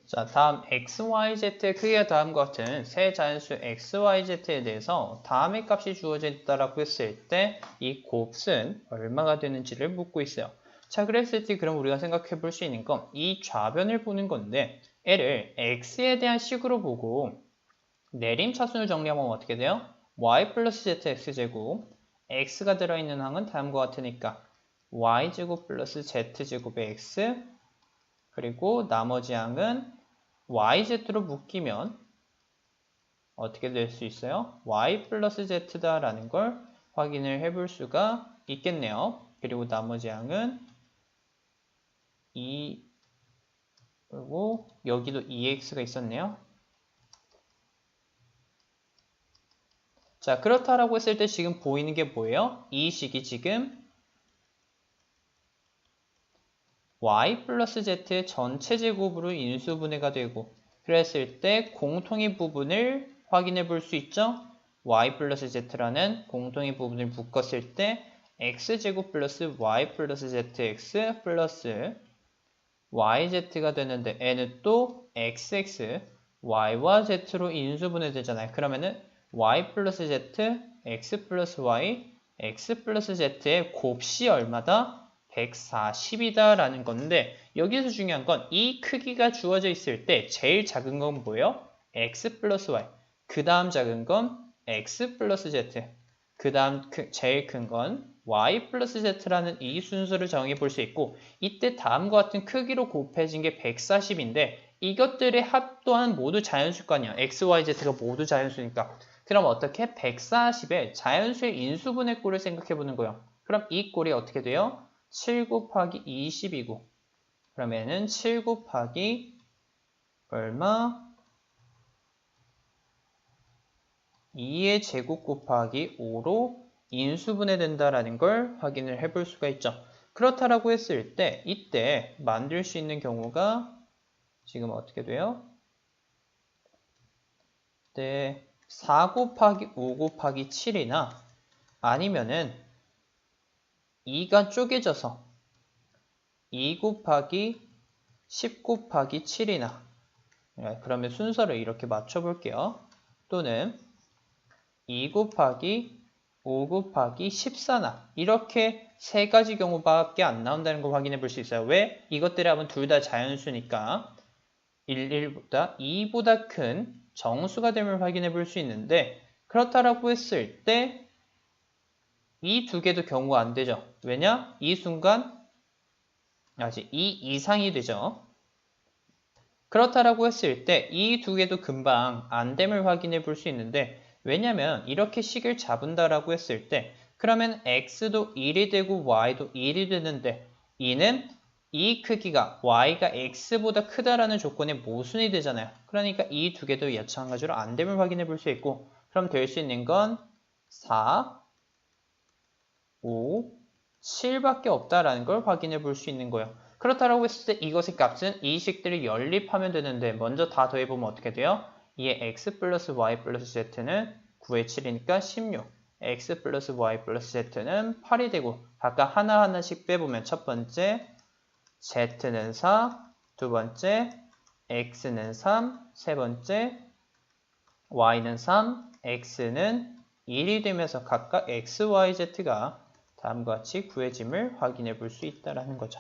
자, 다음 XYZ의 크기가 다음과 같은 세 자연수 XYZ에 대해서 다음의 값이 주어져 있다라고 했을 때 이 곱은 얼마가 되는지를 묻고 있어요. 자, 그랬을 때 그럼 우리가 생각해 볼 수 있는 건 이 좌변을 보는 건데 얘를 X에 대한 식으로 보고 내림차순을 정리하면 어떻게 돼요? Y 플러스 ZX 제곱 X가 들어있는 항은 다음과 같으니까 Y제곱 플러스 Z제곱의 X 그리고 나머지 항은 YZ로 묶이면 어떻게 될 수 있어요? Y 플러스 Z다라는 걸 확인을 해볼 수가 있겠네요. 그리고 나머지 항은 그리고 여기도 EX가 있었네요. 자, 그렇다라고 했을 때 지금 보이는 게 뭐예요? 이 식이 지금 Y 플러스 Z 전체 제곱으로 인수분해가 되고 그랬을 때 공통의 부분을 확인해 볼 수 있죠? Y 플러스 Z라는 공통의 부분을 묶었을 때 X제곱 플러스 Y 플러스 ZX 플러스 YZ가 되는데 N은 또 XX, Y와 Z로 인수분해 되잖아요. 그러면은 Y 플러스 Z, X 플러스 Y, X 플러스 Z의 곱이 얼마다? 140이다 라는 건데 여기서 중요한 건 이 크기가 주어져 있을 때 제일 작은 건 뭐예요? X 플러스 Y 그 다음 작은 건 X 플러스 Z 그 다음 제일 큰 건 Y 플러스 Z라는 이 순서를 정해 볼 수 있고 이때 다음과 같은 크기로 곱해진 게 140인데 이것들의 합 또한 모두 자연수가 아니야. X, Y, Z가 모두 자연수니까 그럼 어떻게? 140의 자연수의 인수분해 꼴을 생각해 보는 거예요. 그럼 이 꼴이 어떻게 돼요? 7 곱하기 20이고 그러면은 7 곱하기 얼마? 2의 제곱 곱하기 5로 인수분해 된다라는 걸 확인을 해볼 수가 있죠. 그렇다라고 했을 때 이때 만들 수 있는 경우가 지금 어떻게 돼요? 네, 4 곱하기 5 곱하기 7이나 아니면은 2가 쪼개져서 2 곱하기 10 곱하기 7이나 그러면 순서를 이렇게 맞춰볼게요. 또는 2 곱하기 5 곱하기 14나 이렇게 세 가지 경우밖에 안 나온다는 걸 확인해 볼 수 있어요. 왜? 이것들이 하면 둘 다 자연수니까 1보다 2보다 큰 정수가 됨을 확인해 볼 수 있는데 그렇다라고 했을 때 이 두 개도 경우가 안 되죠. 왜냐? 이 순간 아직 2 이상이 되죠. 그렇다라고 했을 때 이 두 개도 금방 안 됨을 확인해 볼 수 있는데 왜냐면 이렇게 식을 잡은다라고 했을 때 그러면 x도 1이 되고 y도 1이 되는데 이는 이 크기가 y가 x보다 크다라는 조건에 모순이 되잖아요. 그러니까 이 두 개도 마찬가지로 안 됨을 확인해 볼 수 있고 그럼 될 수 있는 건 4, 5, 7밖에 없다라는 걸 확인해 볼 수 있는 거예요. 그렇다라고 했을 때 이것의 값은 이 식들이 연립하면 되는데 먼저 다 더해보면 어떻게 돼요? 이에 x 플러스 y 플러스 z는 9의 7이니까 16 x 플러스 y 플러스 z는 8이 되고 각각 하나하나씩 빼보면 첫 번째 z는 4, 두 번째 x는 3, 세 번째 y는 3, x는 1이 되면서 각각 x, y, z가 다음과 같이 구해짐을 확인해 볼 수 있다는 거죠.